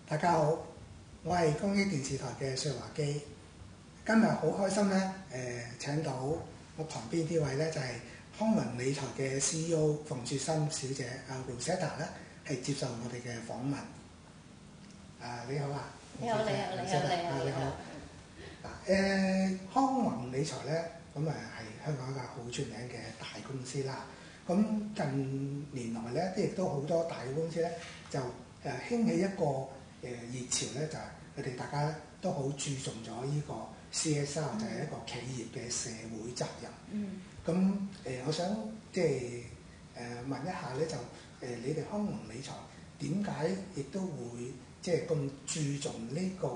大家好，我係公益電視台嘅薛華基。今日好開心咧，請到我旁邊呢位咧就係康宏理財嘅 CEO 馮雪心小姐Rosetta 咧，係接受我哋嘅訪問。你好啊，你好，你好。康宏理財咧，咁係香港一個好出名嘅大公司啦。咁近年來咧，亦都好多大公司咧就興起一個熱潮咧，就係佢哋大家都好注重咗呢個 CSR，就係一個企業嘅社會責任。咁我想即係問一下咧，就你哋康宏理財點解亦都會即係咁注重呢個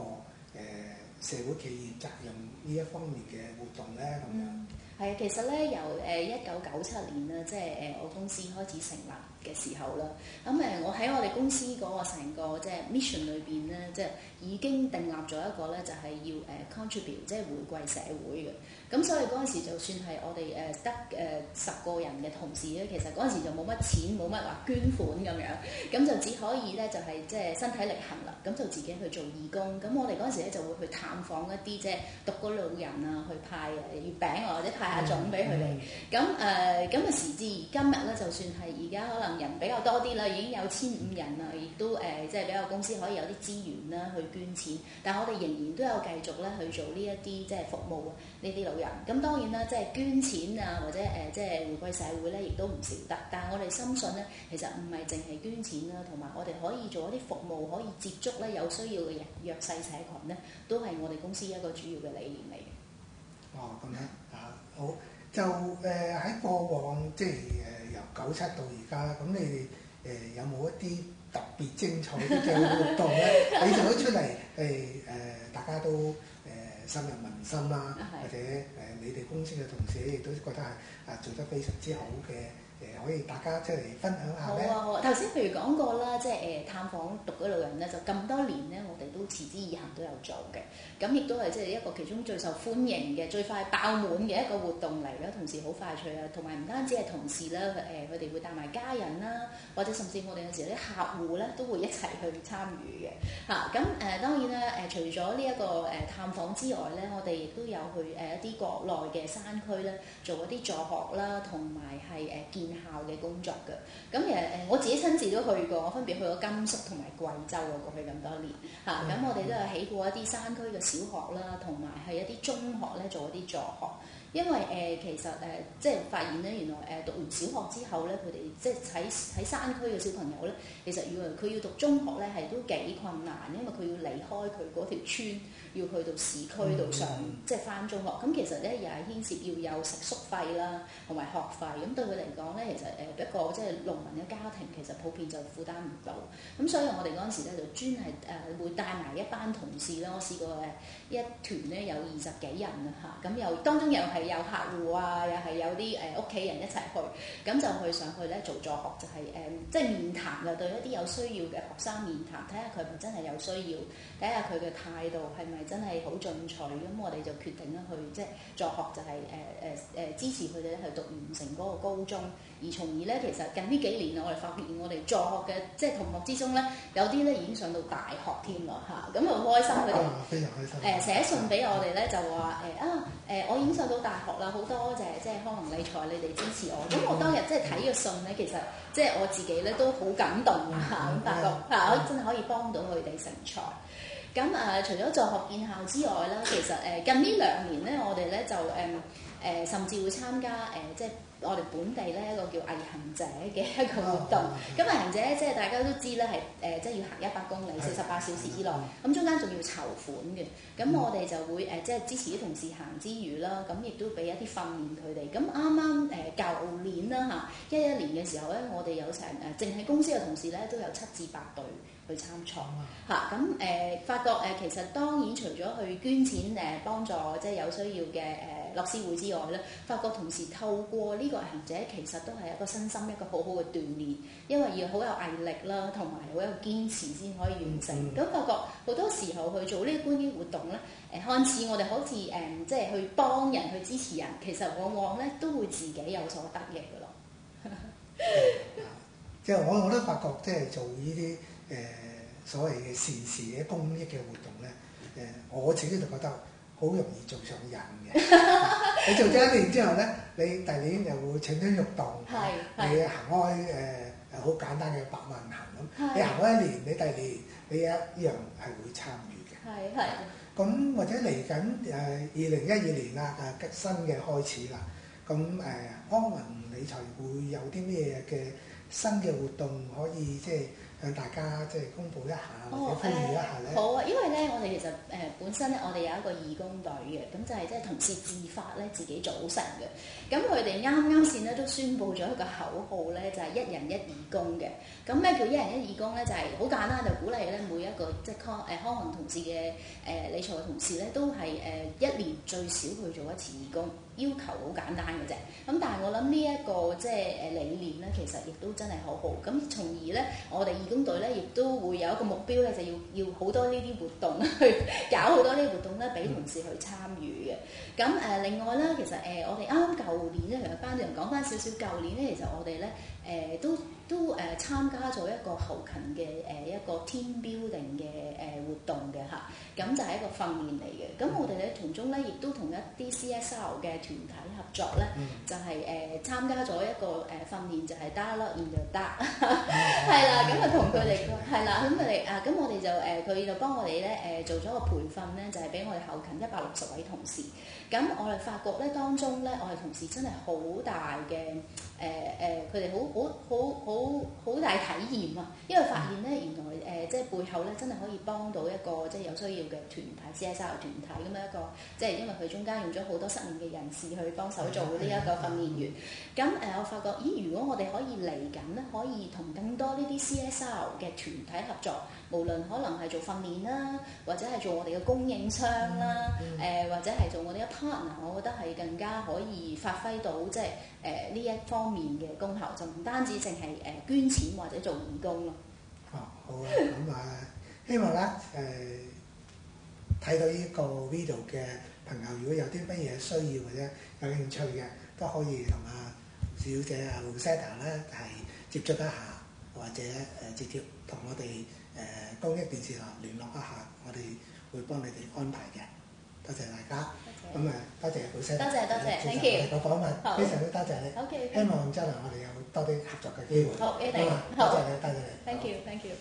社會企業責任呢一方面嘅活動咧？咁樣係其實咧由1997年啦，即係我公司開始成立嘅時候啦，咁我喺我哋公司嗰個成個即係 mission 裏邊咧，即係已經訂立咗一個咧，就係要contribute，即係回饋社會嘅。咁所以嗰陣時就算係我哋得10個人嘅同事咧，其實嗰陣時就冇乜錢，冇乜話捐款咁樣，咁就只可以咧就係即係身體力行啦，咁就自己去做義工。咁我哋嗰陣時咧就會去探訪一啲即係獨居老人啊，去派月餅或者派下粽俾佢哋。咁時至今日咧，就算係而家可能人比較多啲啦，已經有1500人啦，亦都即係比較公司可以有啲資源啦去捐錢，但係我哋仍然都有繼續咧去做呢一啲即係服務呢啲老人。咁當然啦，即係捐錢啊，或者即係回饋社會咧，亦都唔少得。但係我哋深信咧，其實唔係淨係捐錢啦，同埋我哋可以做一啲服務，可以接觸咧有需要嘅人、弱勢社群咧，都係我哋公司一個主要嘅理念嚟嘅。哦，咁樣啊，好。就喺過往即係由97到而家，咁你哋有冇一啲特別精彩啲嘅活動咧？你做咗出嚟大家都深入民心啦，或者你哋公司嘅同事亦都覺得係做得非常之好嘅。可以大家出嚟分享下咧。好啊！頭先譬如講過啦，即係探訪獨居老人咧，就咁多年咧，我哋都持之以恆都有做嘅。咁亦都係即係一個其中最受歡迎嘅、最快爆滿嘅一個活動嚟啦。同時好快脆啊，同埋唔單止係同事啦，佢哋會帶埋家人啦，或者甚至我哋有時啲客戶咧都會一齊去參與嘅嚇。咁當然啦，除咗呢一個探訪之外咧，我哋亦都有去一啲國內嘅山區咧，做一啲助學啦，同埋係建校嘅工作嘅。咁我自己親自都去過，我分別去過甘肅同埋貴州啊，過去咁多年嚇。咁我哋都有起過一啲山區嘅小學啦，同埋係一啲中學咧做一啲助學。因為其實即係發現咧，原來讀完小學之後咧，佢哋即係喺山區嘅小朋友咧，其實原來佢要讀中學咧係都幾困難，因為佢要離開佢嗰條村，要去到市區度上即係返中學。咁其實咧又係牽涉要有食宿費啦，同埋學費。咁對佢嚟講咧，其實一個即係農民嘅家庭，其實普遍就負擔唔到。咁所以我哋嗰陣時咧就專係會帶埋一班同事啦。我試過一團咧有20幾人啊嚇，咁又當中又係有客戶啊，又係有啲屋企人一齊去，咁就去上去咧做助學，就係即係面談嘅，對一啲有需要嘅學生面談，睇下佢係咪真係有需要，睇下佢嘅態度係咪真係好進取。咁我哋就決定咧去即係助學，就係支持佢哋咧去完成嗰個高中，而從而咧其實近呢幾年我哋發現我哋助學嘅即係同學之中咧，有啲咧已經上到大學添啦嚇，咁好開心佢哋非常開心。寫信俾我哋咧就話我已經上到大學啦，好多謝即係康宏理財你哋支持我。咁我當日即係睇個信咧，其實即係我自己咧都好感動嚇，咁發覺真係可以幫到佢哋成才。咁除咗助學建校之外啦，其實近呢2年咧，我哋咧就甚至會參加即係我哋本地咧一個叫毅行者嘅一個活動。咁毅行者即係大家都知咧係即係要行100公里48小時之內，咁中間仲要籌款嘅。咁我哋就會即係支持啲同事行之餘啦，咁亦都俾一啲訓練佢哋。咁啱啱舊年啦嚇11年嘅時候咧，我哋有成淨係公司嘅同事咧都有7至8隊去參賽嚇。咁發覺其實當然除咗去捐錢幫助即係有需要嘅樂施會之外咧，發覺同時透過呢個毅行者其實都係一個身心一個好好嘅鍛鍊，因為要好有毅力啦，同埋好有堅持先可以完成。咁發覺好多時候去做呢啲公益活動咧，看似我哋好似即係去幫人去支持人，其實往往咧都會自己有所得益嘅咯。即係我都發覺即係做呢啲所謂嘅善事嘅公益嘅活動咧，我自己就覺得好容易做上癮嘅。你做咗1年之後咧，你第二年又會蠢蠢欲動，你行開好簡單嘅百萬行咁，你行開1年，你第二年你一樣係會參與嘅。係。咁或者嚟緊2012年啦，新嘅開始啦，咁康宏理財會有啲咩嘅新嘅活動可以即係向大家即係公佈一下或者呼籲一下咧？好啊，因為咧我哋其實本身咧我哋有一個義工隊嘅，咁就係即係同事自發咧自己組成嘅。咁佢哋啱先咧都宣布咗一個口號咧，就係1人1義工嘅。咁咩叫1人1義工咧？就係好簡單，就鼓勵咧每一個即係康宏同事嘅理財嘅同事咧，都係1年最少去做1次義工，要求好簡單嘅啫。咁但係我諗呢一個即係理念咧，其實亦都真係好好。咁從而咧，我哋義工隊咧亦都會有一個目標咧，就要好多呢啲活動去搞好多呢啲活動咧，俾同事去參與嘅。咁另外咧，其實我哋啱舊年咧，其實班主任講翻少少舊年咧，其實我哋咧都參加咗一個後勤嘅一個 team building 嘅活動嘅嚇，咁就係一個訓練嚟嘅。咁我哋咧從中咧亦都同一啲 CSR 嘅團體合作咧，就係參加咗一個訓練，就係 Dialogue in the Dark， 係啦，咁啊同佢哋係啦，咁佢哋咁我哋就佢就幫我哋咧做咗個培訓咧，就係俾我哋後勤160位同事。咁我哋發覺咧當中咧，我哋同事真係好大嘅佢哋好大體驗啊！因為發現咧原來即係背後咧真係可以幫到一個即係有需要嘅團體 CSR 團體咁樣一個，即係因為佢中間用咗好多失眠嘅人士去幫手做呢一個訓練員。咁我發覺咦，如果我哋可以嚟緊咧，可以同更多呢啲 CSR 嘅團體合作，無論可能係做訓練啦，或者係做我哋嘅供應商啦，或者係做我哋嘅 partner， 我覺得係更加可以發揮到即係呢一方面嘅功效，就唔單止淨係捐錢或者做義工咯。好啊，咁希望咧睇到呢個 video 嘅朋友，如果有啲乜嘢需要或者有興趣嘅，都可以同小姐Rosetta 咧係接觸一下，或者直接同我哋公益電視台聯絡一下，我哋會幫你哋安排嘅。多謝大家，咁多謝Rosetta，多謝 ，thank you，個訪問非常之多謝你。OK，希望將來我哋有多啲合作嘅機會。好，一定。多謝你，多謝你。 Thank you。